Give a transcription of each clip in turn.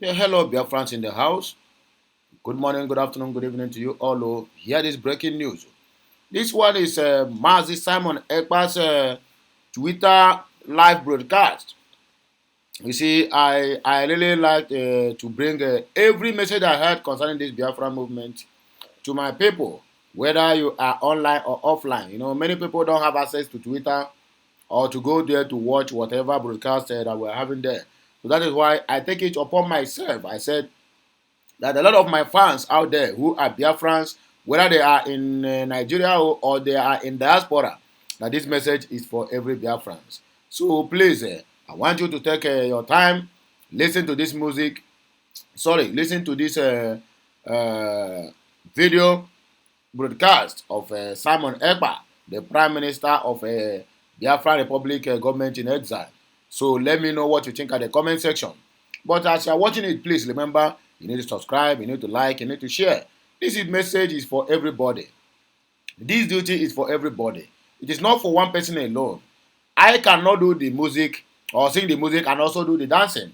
Yeah, hello, Biafrans in the house. Good morning, good afternoon, good evening to you all. Here is breaking news. This one is MAZI Simon Ekpa's Twitter live broadcast. You see, I really like to bring every message I heard concerning this Biafra movement to my people, whether you are online or offline. You know, many people don't have access to Twitter or to go there to watch whatever broadcast that we're having there. So that is why I take it upon myself. I said, that a lot of my fans out there who are Biafrans, whether they are in Nigeria or they are in diaspora, that this message is for every Biafrans. So please, I want you to take your time, listen to this music. Sorry, listen to this video broadcast of Simon Ekpa, the Prime Minister of Biafra Republic government in exile. So let me know what you think at the comment section. But as you are watching it, please remember you need to subscribe, you need to like, you need to share. Message is for everybody. This duty is for everybody. It is not for one person alone. I cannot do the music or sing the music and also do the dancing.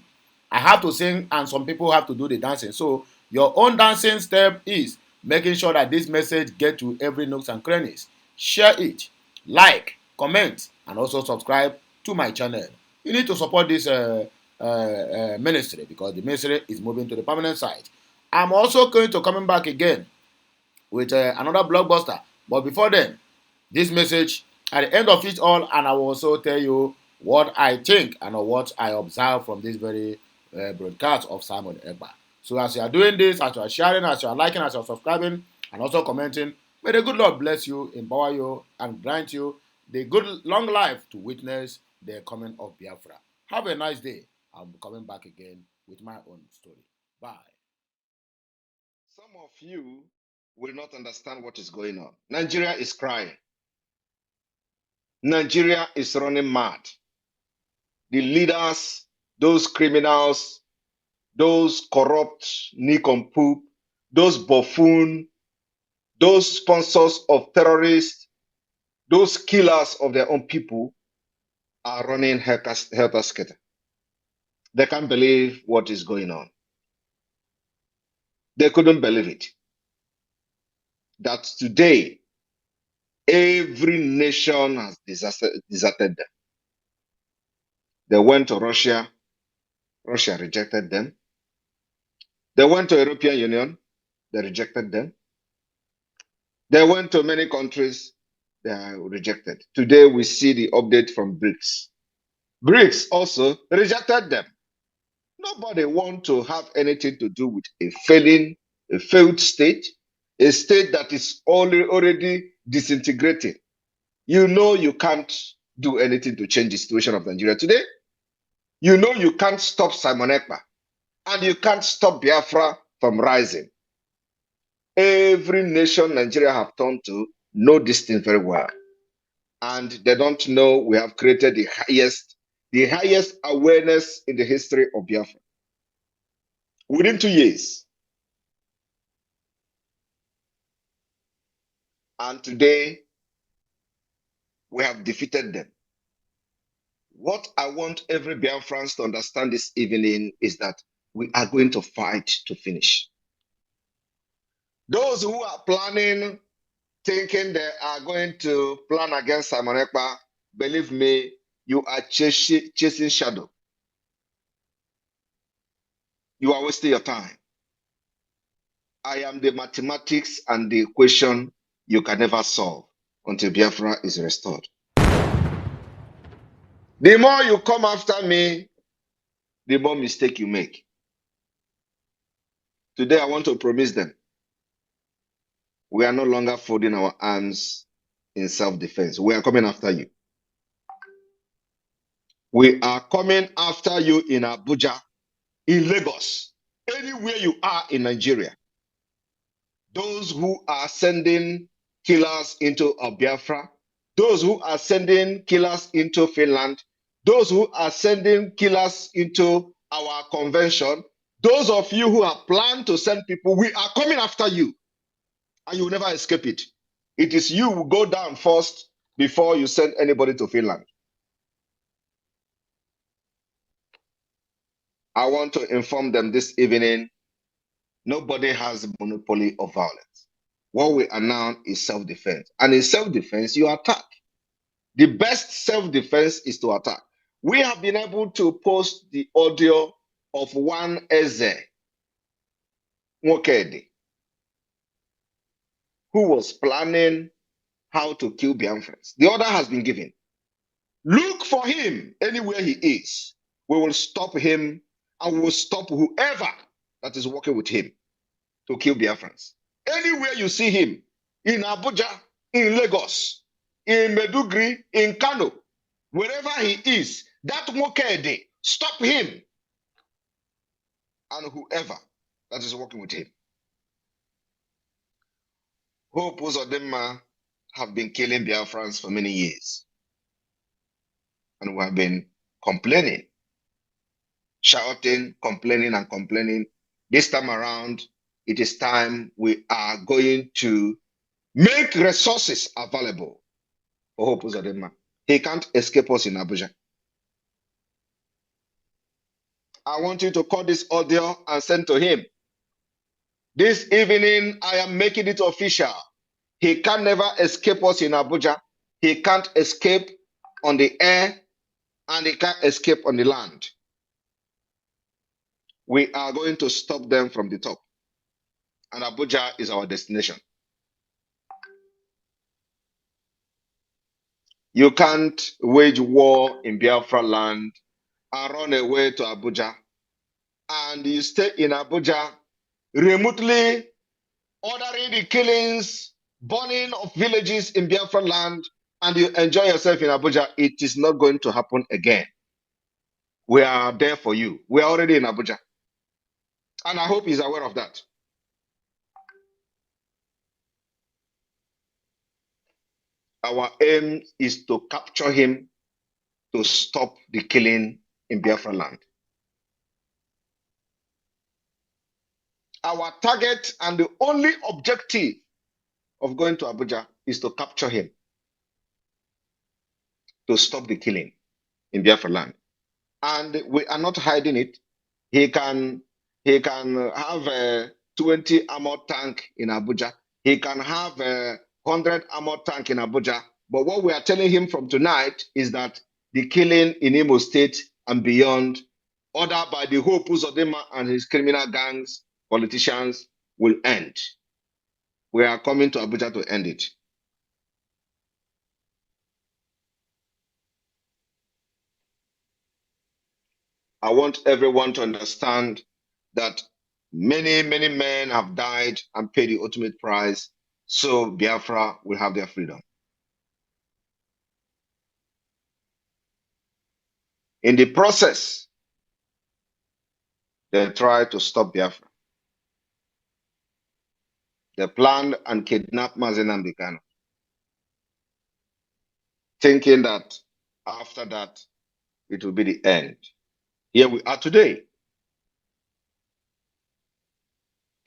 I have to sing and some people have to do the dancing. So your own dancing step is making sure that this message get to every nooks and crannies. Share it, like, comment, and also subscribe to my channel. You need to support this ministry because the ministry is moving to the permanent site. I'm also going to coming back again with another blockbuster. But before then, this message at the end of it all, and I will also tell you what I think and what I observe from this very broadcast of Simon Ekpa. So as you are doing this, as you are sharing, as you are liking, as you are subscribing, and also commenting, may the good Lord bless you, empower you, and grant you the good long life to witness the coming of Biafra. Have a nice day. I'll be coming back again with my own story. Bye. Some of you will not understand what is going on. Nigeria is crying. Nigeria is running mad. The leaders, those criminals, those corrupt nincompoop, those buffoon, those sponsors of terrorists, those killers of their own people are running helter-skelter. They can't believe what is going on. They couldn't believe it. That today, every nation has deserted them. They went to Russia. Russia rejected them. They went to European Union. They rejected them. They went to many countries. They are rejected. Today we see the update from BRICS. BRICS also rejected them. Nobody wants to have anything to do with a failed state, a state that is already disintegrating. You know you can't do anything to change the situation of Nigeria today. You know you can't stop Simon Ekpa. And you can't stop Biafra from rising. Every nation Nigeria have turned to know this thing very well. And they don't know we have created the highest awareness in the history of Biafra. Within 2 years. And today, we have defeated them. What I want every Biafrans to understand this evening is that we are going to fight to finish. Those who are planning, thinking they are going to plan against Simon Ekpa, believe me, you are chasing shadow. You are wasting your time. I am the mathematics and the equation you can never solve until Biafra is restored. The more you come after me, the more mistake you make. Today, I want to promise them we are no longer folding our arms in self-defense. We are coming after you. We are coming after you in Abuja, in Lagos, anywhere you are in Nigeria. Those who are sending killers into Biafra, those who are sending killers into Finland, those who are sending killers into our convention, those of you who have planned to send people, we are coming after you. And you will never escape it. It is you who go down first before you send anybody to Finland. I want to inform them this evening, nobody has a monopoly of violence. What we are now is self-defense. And in self-defense, you attack. The best self-defense is to attack. We have been able to post the audio of one Eze Nwokedi, who was planning how to kill Biafrans. The order has been given. Look for him anywhere he is. We will stop him and we will stop whoever that is working with him to kill Biafrans. Anywhere you see him, in Abuja, in Lagos, in Medugri, in Kano, wherever he is, that Nwokedi, stop him and whoever that is working with him. Hope Uzodinma have been killing Biafrans for many years. And we have been complaining, shouting, complaining, and complaining. This time around, it is time we are going to make resources available for Hope Uzodinma. He can't escape us in Abuja. I want you to call this audio and send to him. This evening, I am making it official. He can never escape us in Abuja. He can't escape on the air, and he can't escape on the land. We are going to stop them from the top. And Abuja is our destination. You can't wage war in Biafra land and run away to Abuja. And you stay in Abuja remotely ordering the killings, burning of villages in Biafra land, and you enjoy yourself in Abuja. It is not going to happen again. We are there for you. We are already in Abuja. And I hope he's aware of that. Our aim is to capture him, to stop the killing in Biafra land. Our target and the only objective of going to Abuja is to capture him, to stop the killing in Biafra land. And we are not hiding it. He can have a 20 armor tank in Abuja. He can have a 100 armor tank in Abuja. But what we are telling him from tonight is that the killing in Imo State and beyond, ordered by the Hope Uzodinma and his criminal gangs, politicians, will end. We are coming to Abuja to end it. I want everyone to understand that many, many men have died and paid the ultimate price, so Biafra will have their freedom. In the process, they tried to stop Biafra. They planned and kidnapped MAZI Nnamdi Kanu, thinking that after that, it will be the end. Here we are today.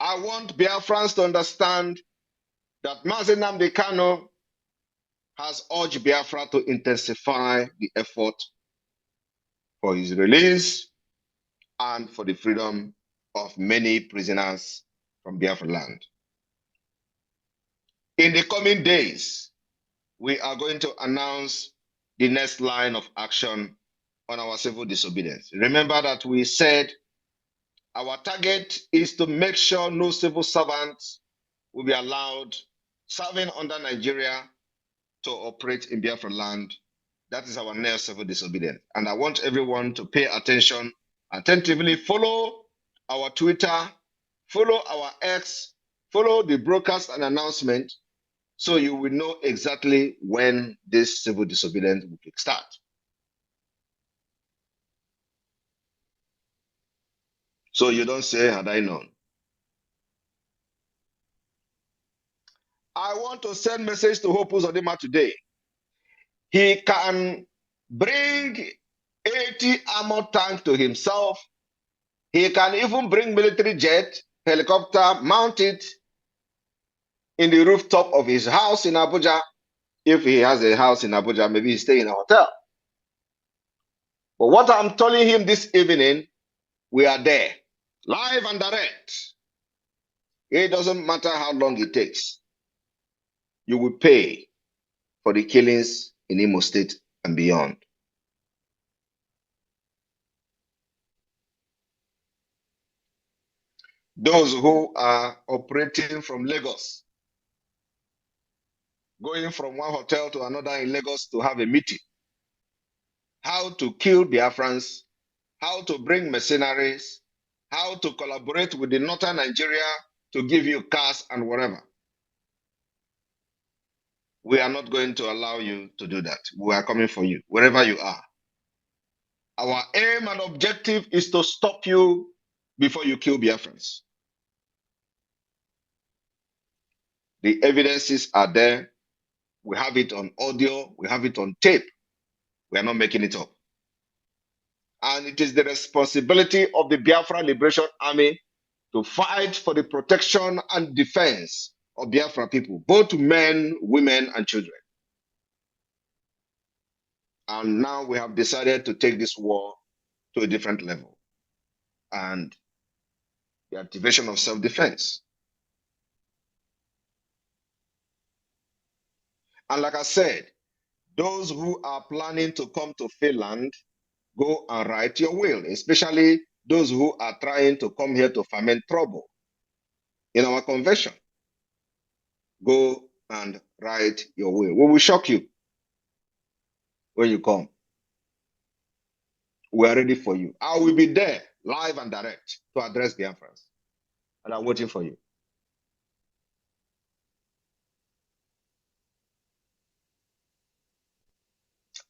I want Biafrans to understand that MAZI Nnamdi Kanu has urged Biafra to intensify the effort for his release and for the freedom of many prisoners from Biafra land. In the coming days, we are going to announce the next line of action on our civil disobedience. Remember that we said our target is to make sure no civil servants will be allowed serving under Nigeria to operate in Biafra land. That is our next civil disobedience. And I want everyone to pay attention, attentively follow our Twitter, follow our X, follow the broadcast and announcement, so you will know exactly when this civil disobedience will kickstart. So you don't say, had I known. I want to send message to Hope Uzodinma today. He can bring 80 armor tank to himself. He can even bring military jet, helicopter, mount it in the rooftop of his house in Abuja. If he has a house in Abuja, maybe he stay in a hotel. But what I'm telling him this evening We are there, live and direct. It doesn't matter how long it takes. You will pay for the killings in Imo State and beyond. Those who are operating from Lagos, going from one hotel to another in Lagos to have a meeting, how to kill Biafrans, how to bring mercenaries, how to collaborate with the northern Nigeria to give you cars and whatever. We are not going to allow you to do that. We are coming for you, wherever you are. Our aim and objective is to stop you before you kill Biafrans. The evidences are there. We have it on audio. We have it on tape. We are not making it up. And it is the responsibility of the Biafra Liberation Army to fight for the protection and defense of Biafra people, both men, women, and children. And now we have decided to take this war to a different level. And the activation of self-defense. And like I said, those who are planning to come to Finland, go and write your will, especially those who are trying to come here to ferment trouble. In our convention, go and write your will. We will shock you when you come. We are ready for you. I will be there, live and direct, to address Biafrans. And I'm waiting for you.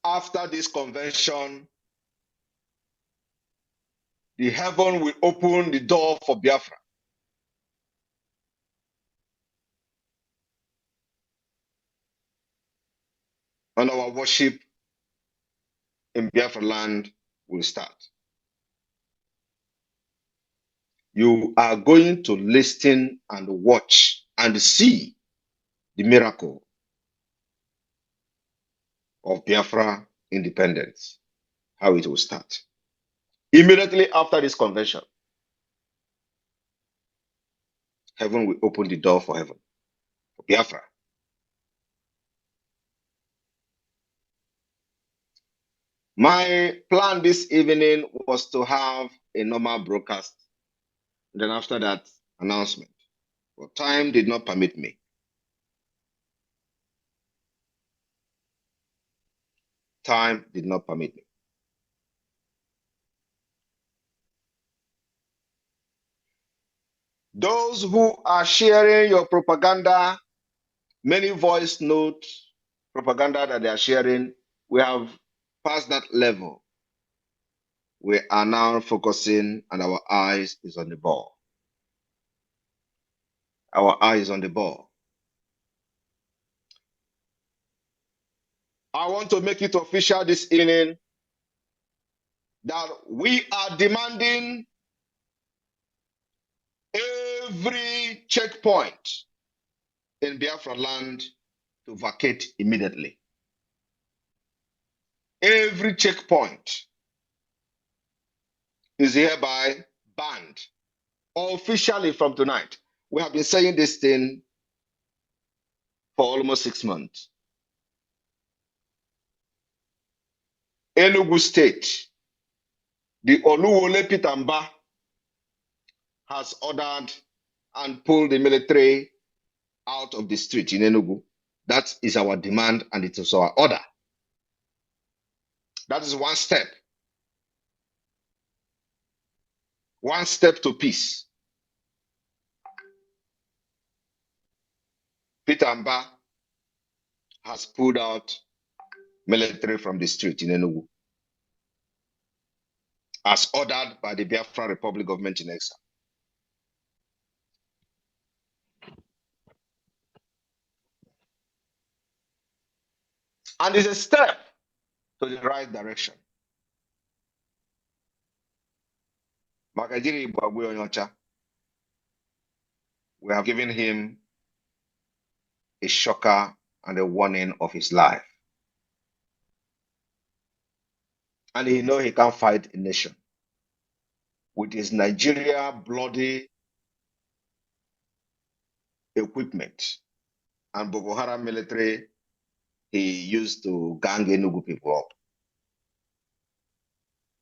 After this convention, the heaven will open the door for Biafra. And our worship in Biafra land will start. You are going to listen and watch and see the miracle of Biafra independence, how it will start. Immediately after this convention, heaven will open the door for heaven, for Biafra. My plan this evening was to have a normal broadcast, then after that, announcement. But time did not permit me. Time did not permit me. Those who are sharing your propaganda, many voice note propaganda that they are sharing, we have passed that level. We are now focusing and our eyes is on the ball. Our eyes on the ball. I want to make it official this evening that we are demanding every checkpoint in Biafra land to vacate immediately. Every checkpoint is hereby banned officially from tonight. We have been saying this thing for almost 6 months. Enugu State, the Oluwole Pitamba has ordered and pulled the military out of the street in Enugu. That is our demand and it is our order. That is one step. One step to peace. Pitamba has pulled out military from the street in Enugu, as ordered by the Biafra Republic government in exile. And it's a step to the right direction. Makajiri Ibwagwe Onyocha, we have given him a shocker and a warning of his life. And he knows he can't fight a nation. with his Nigeria bloody equipment and Boko Haram military he used to gang Enugu people up.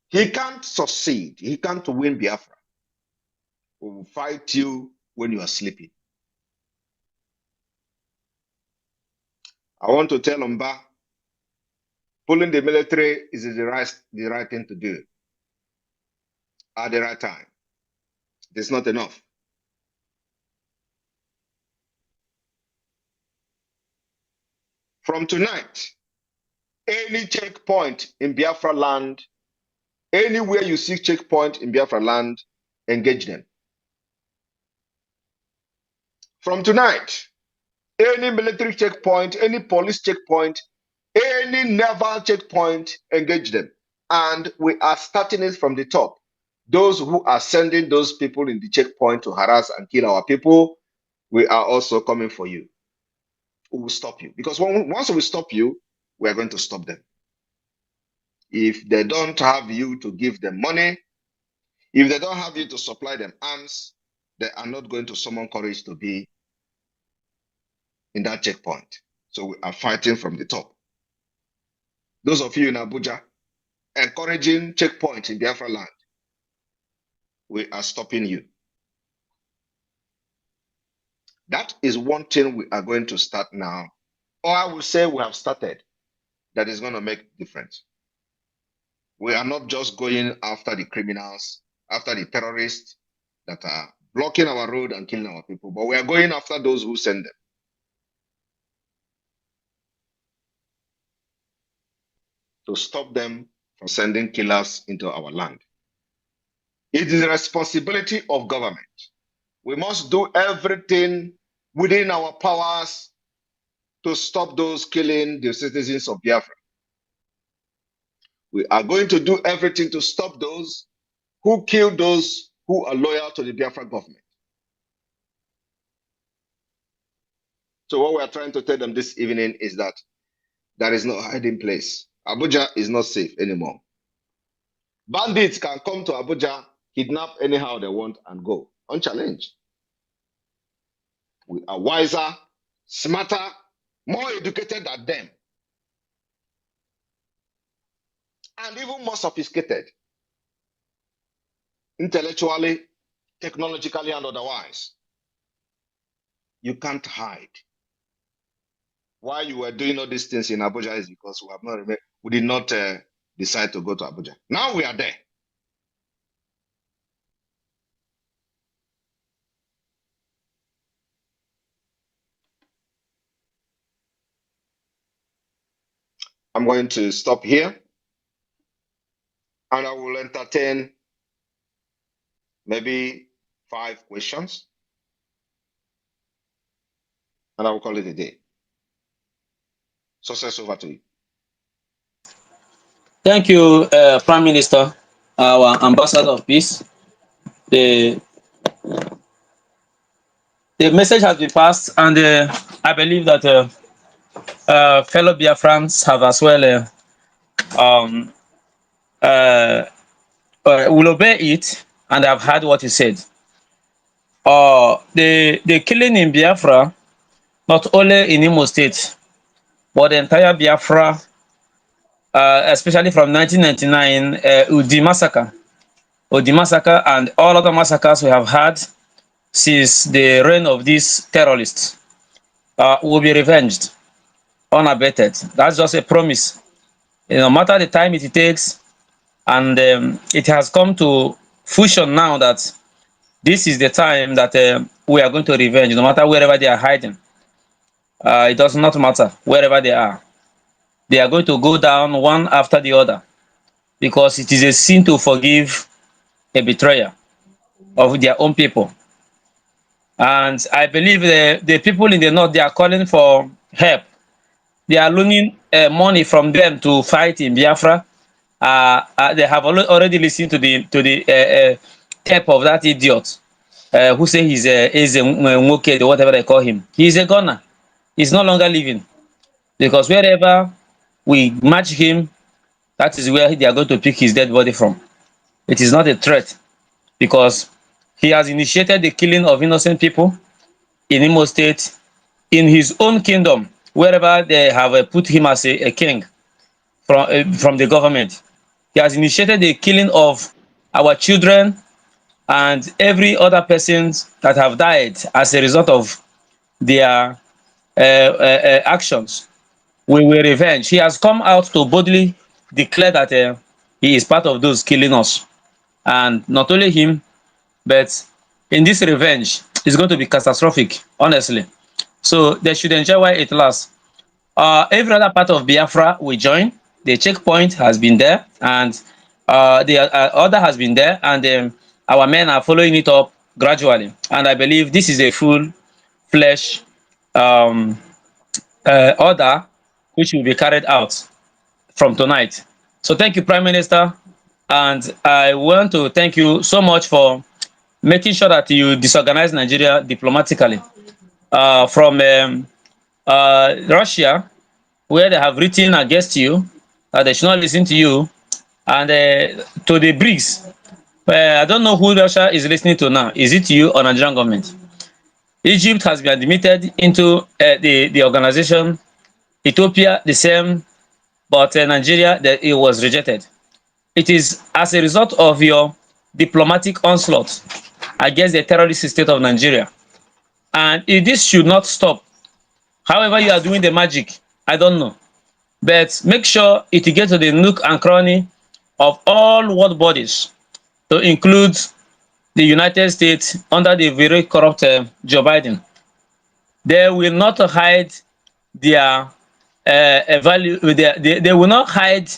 He can't succeed. He can't win Biafra. We will fight you when you are sleeping. I want to tell Mba, pulling the military is the right thing to do at the right time. It's not enough. From tonight, any checkpoint in Biafra land, anywhere you see checkpoint in Biafra land, engage them. From tonight, any military checkpoint, any police checkpoint, any naval checkpoint, engage them. And we are starting it from the top. Those who are sending those people in the checkpoint to harass and kill our people, we are also coming for you. We will stop you. Because once we stop you, we are going to stop them. If they don't have you to give them money, if they don't have you to supply them arms, they are not going to summon courage to be in that checkpoint. So we are fighting from the top. Those of you in Abuja, encouraging checkpoints in Biafra land, we are stopping you. That is one thing we are going to start now. Or I will say we have started. That is going to make difference. We are not just going after the criminals, after the terrorists that are blocking our road and killing our people, but we are going after those who send them. To stop them from sending killers into our land. It is the responsibility of government. We must do everything within our powers to stop those killing the citizens of Biafra. We are going to do everything to stop those who kill those who are loyal to the Biafra government. So what we are trying to tell them this evening is that there is no hiding place. Abuja is not safe anymore. Bandits can come to Abuja, kidnap anyhow they want and go, unchallenged. We are wiser, smarter, more educated than them, and even more sophisticated, intellectually, technologically, and otherwise. You can't hide. Why you were doing all these things in Abuja is because we did not decide to go to Abuja. Now we are there. I'm going to stop here and I will entertain maybe 5 questions and I will call it a day. Success over to you. Thank you, Prime Minister, our ambassador of peace. The the message has been passed, and I believe that fellow Biafrans have as well um, uh, will obey it, and have heard what you said. The killing in Biafra, not only in Imo State, but the entire Biafra, especially from 1999, Udi massacre, and all other massacres we have had since the reign of these terrorists, will be revenged, unabated. That's just a promise. No matter the time it takes, and it has come to fruition now that this is the time that we are going to revenge, no matter wherever they are hiding. It does not matter wherever they are. They are going to go down one after the other, because it is a sin to forgive a betrayer of their own people. And I believe the people in the north, they are calling for help. They are loaning money from them to fight in Biafra. They have already listened to the tape of that idiot who say he's a Nwoke, or whatever they call him. He's a gunner. He's no longer living, because wherever we match him, that is where they are going to pick his dead body from. It is not a threat. because he has initiated the killing of innocent people in Imo State, in his own kingdom, wherever they have put him as a king from the government. He has initiated the killing of our children and every other persons that have died as a result of their actions. We will revenge. He has come out to boldly declare that he is part of those killing us. And not only him, but in this revenge, it's going to be catastrophic, honestly. So they should enjoy while it lasts. Every other part of Biafra will join. The checkpoint has been there, and the order has been there, and our men are following it up gradually. And I believe this is a full-fledged um, order which will be carried out from tonight. So thank you, Prime Minister, and I want to thank you so much for making sure that you disorganize Nigeria diplomatically from Russia, where they have written against you that they should not listen to you, and to the BRICS. I don't know who Russia is listening to now. Is it you or Nigerian government? Egypt has been admitted into the organization. Ethiopia the same, but Nigeria it was rejected. It is as a result of your diplomatic onslaught against the terrorist state of Nigeria, and this should not stop. However, you are doing the magic, I don't know, but make sure it gets to the nook and cranny of all world bodies, to include the United States under the very corrupt Joe Biden. They will not hide their value. They will not hide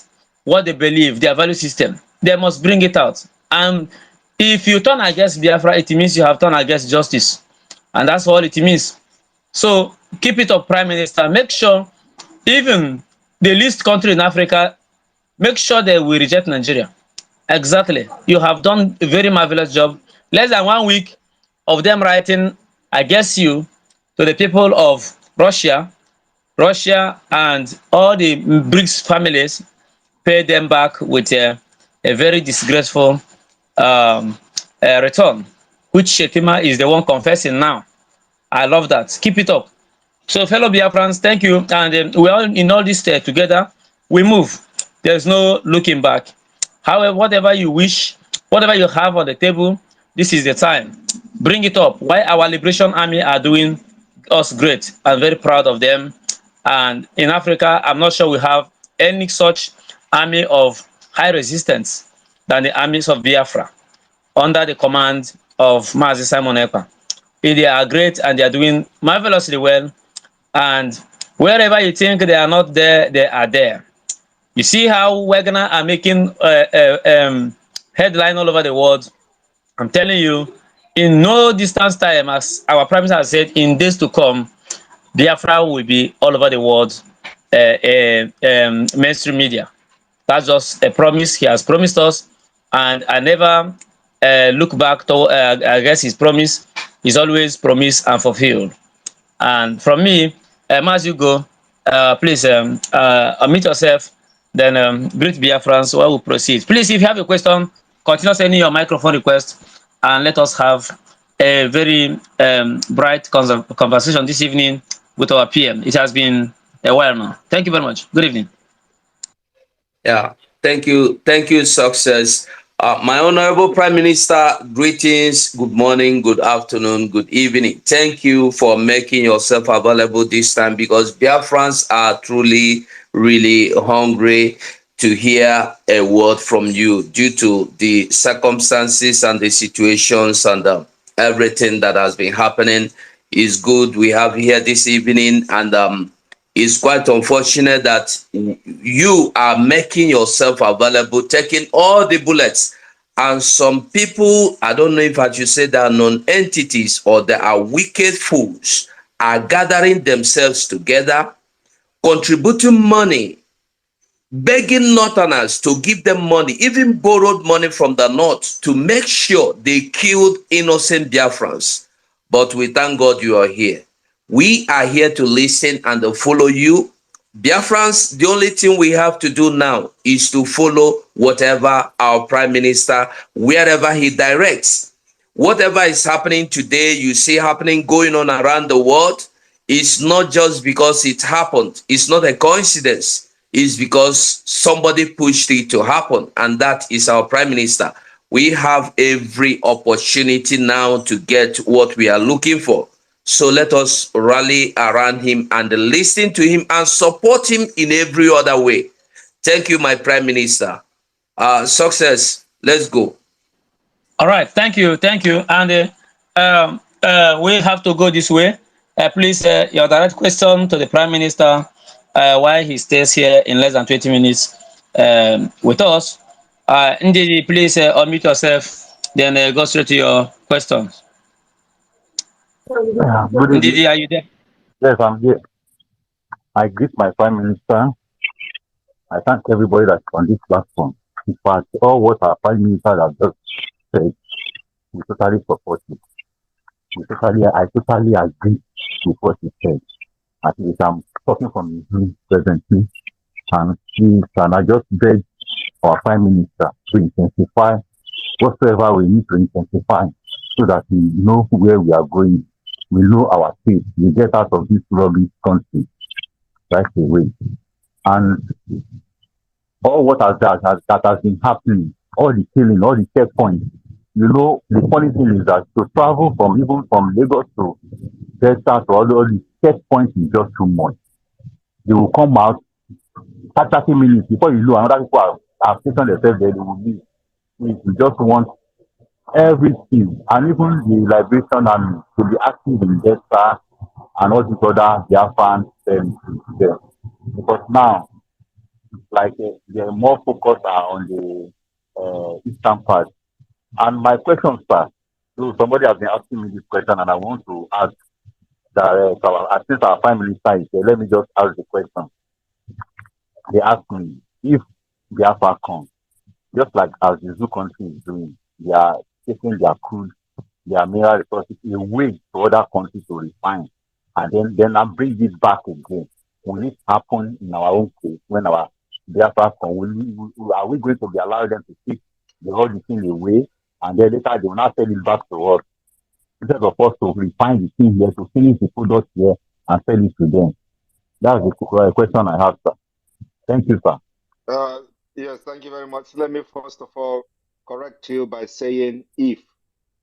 what they believe, their value system. They must bring it out. And if you turn against Biafra, it means you have turned against justice, and that's all it means. So keep it up, Prime Minister. Make sure even the least country in Africa, make sure they will reject Nigeria. Exactly. You have done a very marvelous job. Less than 1 week of them writing against you to the people of Russia and all the BRICS families, pay them back with a very disgraceful return, which Shetima is the one confessing now. I love that. Keep it up. So, fellow Biafrans, thank you. And we all in all this together. We move. There's no looking back. However, whatever you wish, whatever you have on the table, this is the time. Bring it up. Why our Liberation Army are doing us great. I'm very proud of them. And in Africa, I'm not sure we have any such army of high resistance than the armies of Biafra under the command of MAZI Simon Ekpa. They are great and they are doing marvelously well. And wherever you think they are not there, they are there. You see how Wagner are making headline all over the world. I'm telling you, in no distance time, as our Prime Minister has said, in days to come, Biafra will be all over the world, mainstream media. That's just a promise he has promised us, and I never look back to I guess his promise is always promised and fulfilled. And from me, as you go, please unmute yourself, then greet Biafrans while we proceed. Please, if you have a question, continue sending your microphone request, and let us have a very bright conversation this evening with our PM. It has been a while now. Thank you very much. Good evening. Yeah, thank you, success. My honorable Prime Minister, greetings, good morning, good afternoon, good evening. Thank you for making yourself available this time, because Biafrans are truly, really hungry to hear a word from you due to the circumstances and the situations and everything that has been happening. Is good we have here this evening, and it's quite unfortunate that you are making yourself available, taking all the bullets. And some people, I don't know if I should say they are non-entities or they are wicked fools, are gathering themselves together, contributing money, begging Northerners to give them money, even borrowed money from the North to make sure they killed innocent Biafrans. But we thank God you are here. We are here to listen and to follow you Biafrans, the only thing we have to do now is to follow whatever our prime minister, wherever he directs. Whatever is happening today, you see happening going on around the world, it's not just because it happened. It's not a coincidence. It's because somebody pushed it to happen, and that is our prime minister. We have every opportunity now to get what we are looking for. So let us rally around him and listen to him and support him in every other way. Thank you, my prime minister. Success. Let's go. All right, thank you. And we have to go this way. Please, your direct question to the Prime Minister while he stays here in less than 20 minutes with us. Ndidi, please unmute yourself, then go straight to your questions. Yeah, good evening. Ndidi, are you there? Yes, I'm here. I greet my Prime Minister. I thank everybody that's on this platform. In fact, all what our Prime Minister has just said, we totally support it. I totally agree with what he said. At least I'm talking from his room presently, and please, and I just beg our Prime Minister to intensify whatsoever we need to intensify so that we know where we are going. We know our state. We get out of this rubbish country right away. And all what that has been happening, all the killing, all the checkpoints. You know, the funny thing is that to travel from even from Lagos to Delta to all the checkpoints is just too much. They will come out 30 minutes before you know another people have taken themselves there, they will leave. We just want everything and even the liberation army to be active in Delta and all these other Biafran there. Because now like they're more focused on the eastern part. And my question, sir, so somebody has been asking me this question, and I want to ask that since our prime minister is here, let me just ask the question. They asked me if Biafra comes, just like as the zoo country is doing, they are taking their crude, their mineral resources away to other countries to refine, and then I bring it back again. Will it happen in our own case when our Biafra come? Are we going to be allowed them to take the whole thing away, and then later they will not sell it back to us instead of us to refine the thing here to finish the product here and sell it to them? That's the question I have, sir. Thank you, sir. Yes, thank you very much. Let me first of all correct you by saying if.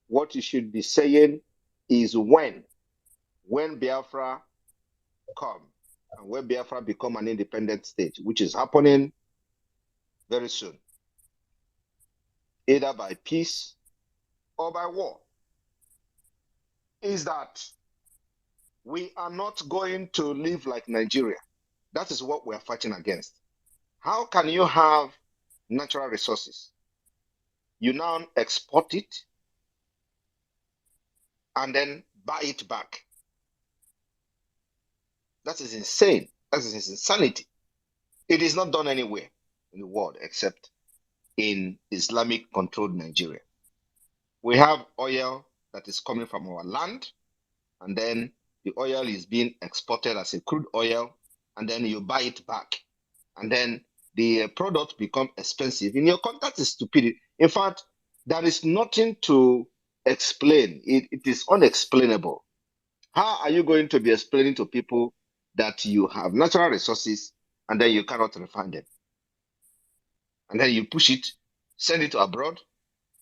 What you should be saying is when Biafra come and when Biafra become an independent state, which is happening very soon, either by peace or by war, is that we are not going to live like Nigeria. That is what we are fighting against. How can you have natural resources? You now export it and then buy it back. That is insane. That is insanity. It is not done anywhere in the world except in Islamic controlled Nigeria. We have oil that is coming from our land, and then the oil is being exported as a crude oil, and then you buy it back. And then the product become expensive. In your context is stupidity. In fact, there is nothing to explain. It is unexplainable. How are you going to be explaining to people that you have natural resources and then you cannot refine them? And then you push it, send it to abroad,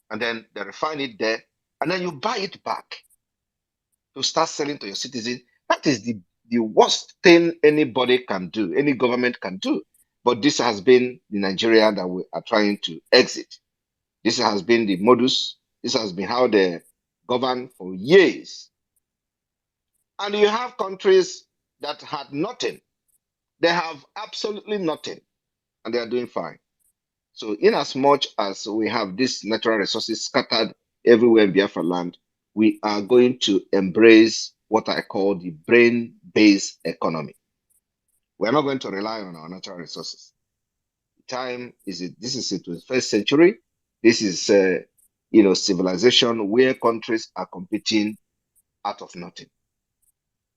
and then they refine it there, and then you buy it back to start selling to your citizens. That is the worst thing anybody can do, any government can do. But this has been the Nigeria that we are trying to exit. This has been the modus. This has been how they govern for years. And you have countries that had nothing. They have absolutely nothing, and they are doing fine. So, in as much as we have these natural resources scattered everywhere in Biafra land, we are going to embrace what I call the brain-based economy. We're not going to rely on our natural resources. This is the 21st century. This is civilization where countries are competing out of nothing.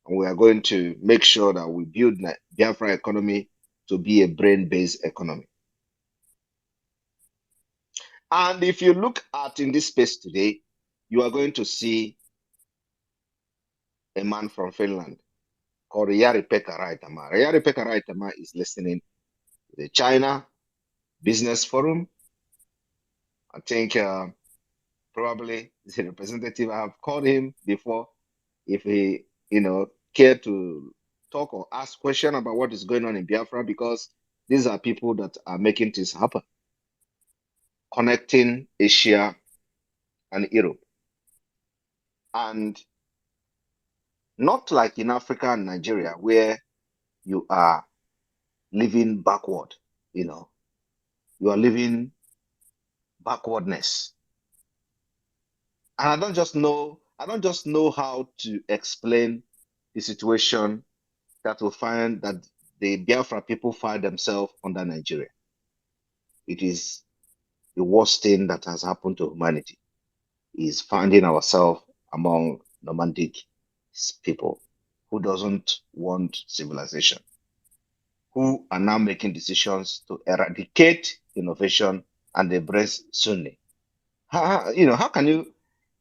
And we are going to make sure that we build Biafra economy to be a brain-based economy. And if you look at in this space today, you are going to see a man from Finland called Jari-Pekka Raitamaa. Jari-Pekka Raitamaa is listening to the China Business Forum. I think probably the representative, I have called him before if he, care to talk or ask question about what is going on in Biafra, because these are people that are making things happen, connecting Asia and Europe. And not like in Africa and Nigeria, where you are living backward, you are living backwardness. And I don't just know how to explain the situation that will find that the Biafra people find themselves under Nigeria. It is the worst thing that has happened to humanity, is finding ourselves among nomadic people who doesn't want civilization, who are now making decisions to eradicate innovation and embrace Sunni. How can you?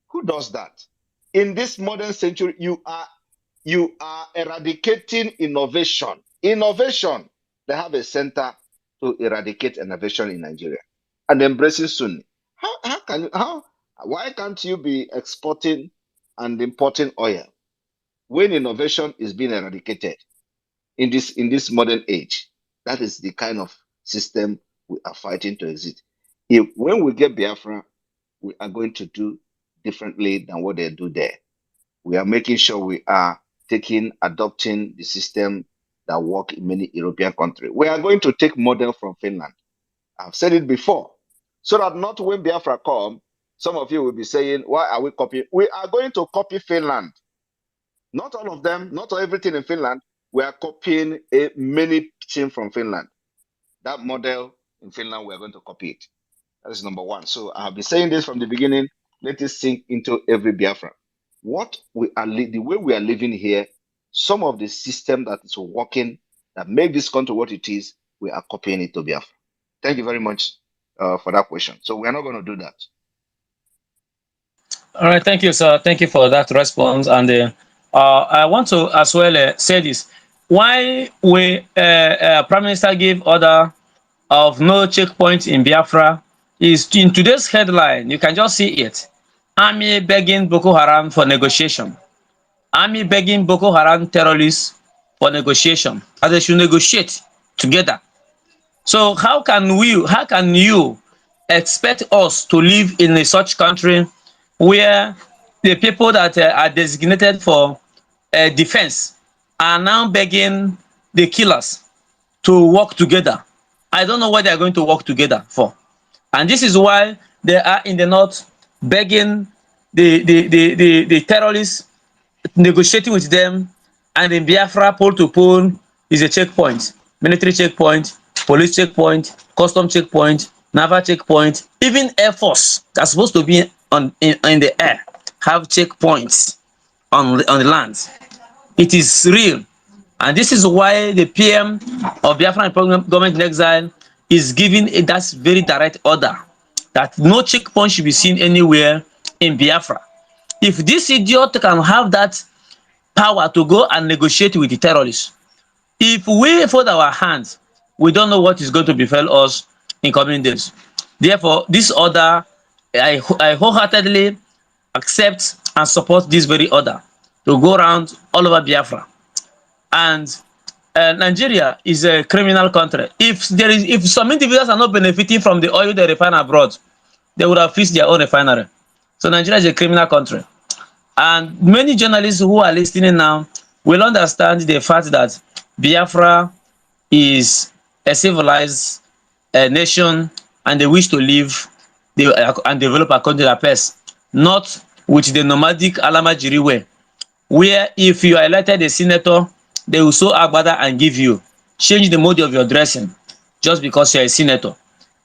Who does that? In this modern century, you are eradicating innovation. Innovation. They have a center to eradicate innovation in Nigeria and embracing Sunni. Why can't you be exporting and importing oil when innovation is being eradicated in this modern age? That is the kind of system we are fighting to exit. When we get Biafra, we are going to do differently than what they do there. We are making sure we are adopting the system that work in many European countries. We are going to take model from Finland. I've said it before, so that not when Biafra come, some of you will be saying, why are we copying? We are going to copy Finland. Not all of them, not everything in Finland. We are copying many things from Finland. That model in Finland, we are going to copy it. That is number one. So I have been saying this from the beginning. Let it sink into every Biafra. The way we are living here, some of the system that is working, that make this country what it is, we are copying it to Biafra. Thank you very much for that question. So we are not going to do that. All right, thank you, sir. Thank you for that response. And I want to as well say this: why we Prime Minister gave order of no checkpoint in Biafra is in today's headline. You can just see it: Army begging Boko Haram for negotiation. Army begging Boko Haram terrorists for negotiation, as they should negotiate together. So how can you expect us to live in a such country where the people that are designated for defense are now begging the killers to work together? I don't know what they are going to work together for. And this is why they are in the north begging the terrorists, negotiating with them, and in Biafra, pole to pole is a checkpoint, military checkpoint, police checkpoint, custom checkpoint, naval checkpoint, even air force that's supposed to be in the air have checkpoints on the land. It is real, and this is why the PM of Biafran government in exile is giving that very direct order that no checkpoint should be seen anywhere in Biafra. If this idiot can have that power to go and negotiate with the terrorists, if we fold our hands, we don't know what is going to befell us in coming days. Therefore, this order, I wholeheartedly accept and support this very order to go around all over Biafra. And Nigeria is a criminal country. If some individuals are not benefiting from the oil they refine abroad, they would have fixed their own refinery. So Nigeria is a criminal country. And many journalists who are listening now will understand the fact that Biafra is a civilized nation, and they wish to live and develop according to their pace, not with the nomadic Alamajiri way, where if you are elected a senator, they will sew agbada and give you. Change the mode of your dressing just because you are a senator.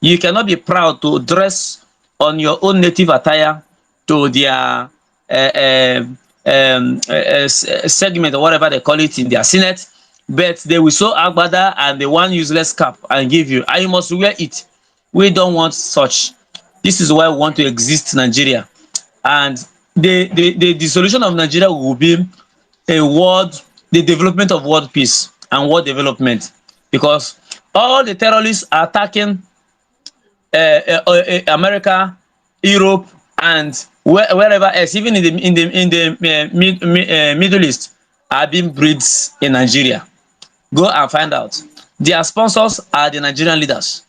You cannot be proud to dress on your own native attire to their segment or whatever they call it in their senate, but they will sew agbada and the one useless cap and give you, and you must wear it. We don't want such. This is why we want to exist Nigeria, and the solution of Nigeria will be a world, the development of world peace and world development, because all the terrorists are attacking America, Europe, and wherever else, even in the Middle East, are being breeds in Nigeria. Go and find out. Their sponsors are the Nigerian leaders.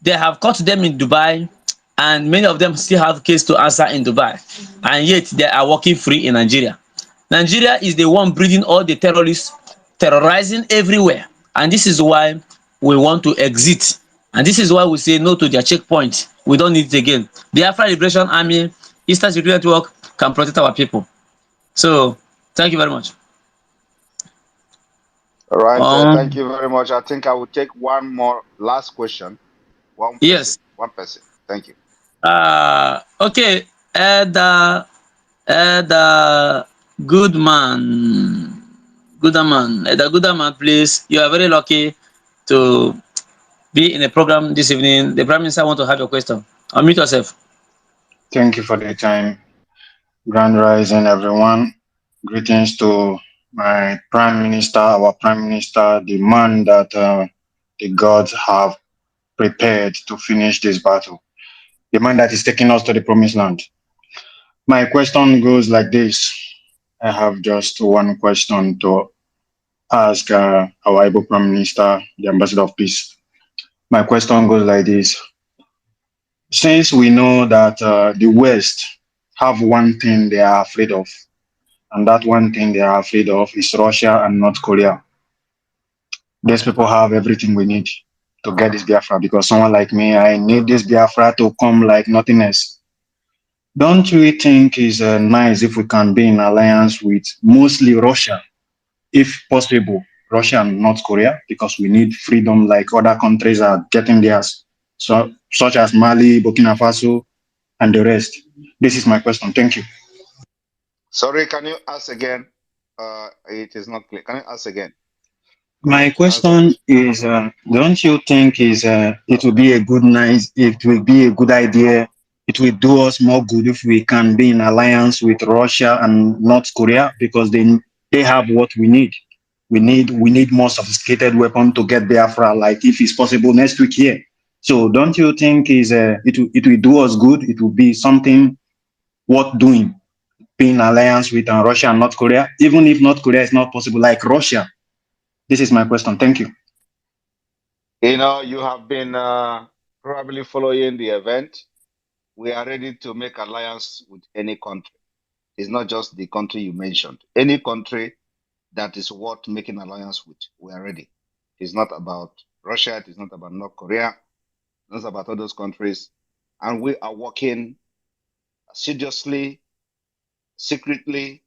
They have caught them in Dubai, and many of them still have case to answer in Dubai, and yet they are working free in Nigeria. Nigeria is the one breeding all the terrorists, terrorizing everywhere, and this is why we want to exit, and this is why we say no to their checkpoint. We don't need it again. Biafra Liberation Army, Eastern Security Network can protect our people. So thank you very much. All right. Thank Um, you very much. I think I will take one more last question. One person. yes. One person. Thank you. Okay. Elder Elder Goodman. Gooderman. Elder Gooderman, please. You are very lucky to be in a program this evening. The Prime Minister want to have your question. Unmute yourself. Thank you for the time. Grand Rising, everyone. Greetings to my Prime Minister, our Prime Minister, the man that the gods have prepared to finish this battle, the man that is taking us to the promised land. My question goes like this. I have just one question to ask our able Prime Minister, the Ambassador of Peace. My question goes like this. Since we know that the West have one thing they are afraid of, and that one thing they are afraid of is Russia and North Korea. These people have everything we need to get this Biafra, because someone like me, I need this Biafra to come like nothing else. Don't you think it's nice if we can be in alliance with mostly Russia, if possible, Russia and North Korea, because we need freedom like other countries are getting theirs, so such as Mali, Burkina Faso, and the rest. This is my question. Thank you. Sorry, can you ask again? It is not clear. Can you ask again? Go My ahead. Answer, question please. is, don't you think it will be a it will be a good idea, it will do us more good if we can be in alliance with Russia and North Korea, because they have what we need. We need more sophisticated weapon to get Biafra, like if it's possible next week here. So don't you think it will do us good? It will be something worth doing, being in alliance with Russia and North Korea, even if North Korea is not possible, like Russia. This is my question. Thank you. You have been probably following the event. We are ready to make alliance with any country. It's not just the country you mentioned. Any country that is worth making alliance with, we are ready. It's not about Russia. It is not about North Korea. It's not about all those countries. And we are working assiduously, secretly,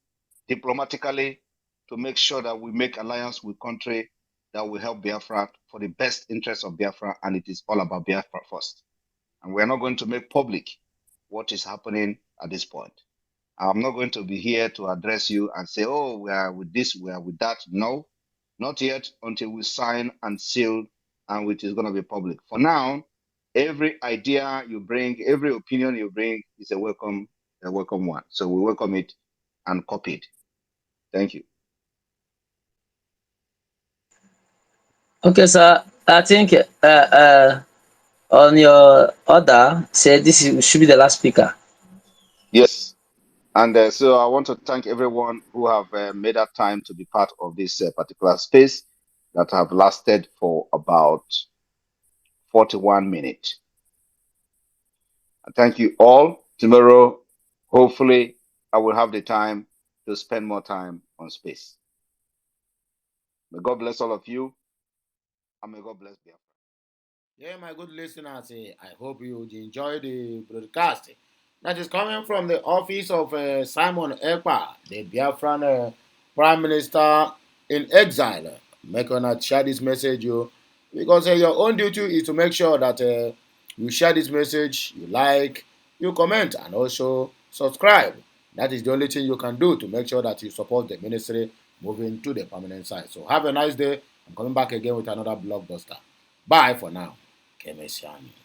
diplomatically to make sure that we make alliance with country that will help Biafra for the best interest of Biafra, and it is all about Biafra first. And we're not going to make public what is happening at this point. I'm not going to be here to address you and say, oh, we are with this, we are with that. No, not yet until we sign and seal and it is going to be public. For now, every idea you bring, every opinion you bring is a welcome one. So we welcome it and copy it. Thank you. Okay, sir. I think on your order, say should be the last speaker. Yes. And so I want to thank everyone who have made that time to be part of this particular space that have lasted for about 41 minutes. And thank you all. Tomorrow, hopefully, I will have the time to spend more time on space. May God bless all of you, and may God bless Biafra. Yeah, my good listeners, I hope you enjoy the broadcast that is coming from the office of Simon EKPA, the Biafran Prime Minister in exile. Make sure not share this message, you, because your own duty is to make sure that you share this message, you like, you comment, and also subscribe. That is the only thing you can do to make sure that you support the ministry moving to the permanent side. So have a nice day. I'm coming back again with another blockbuster. Bye for now. Kemesiani.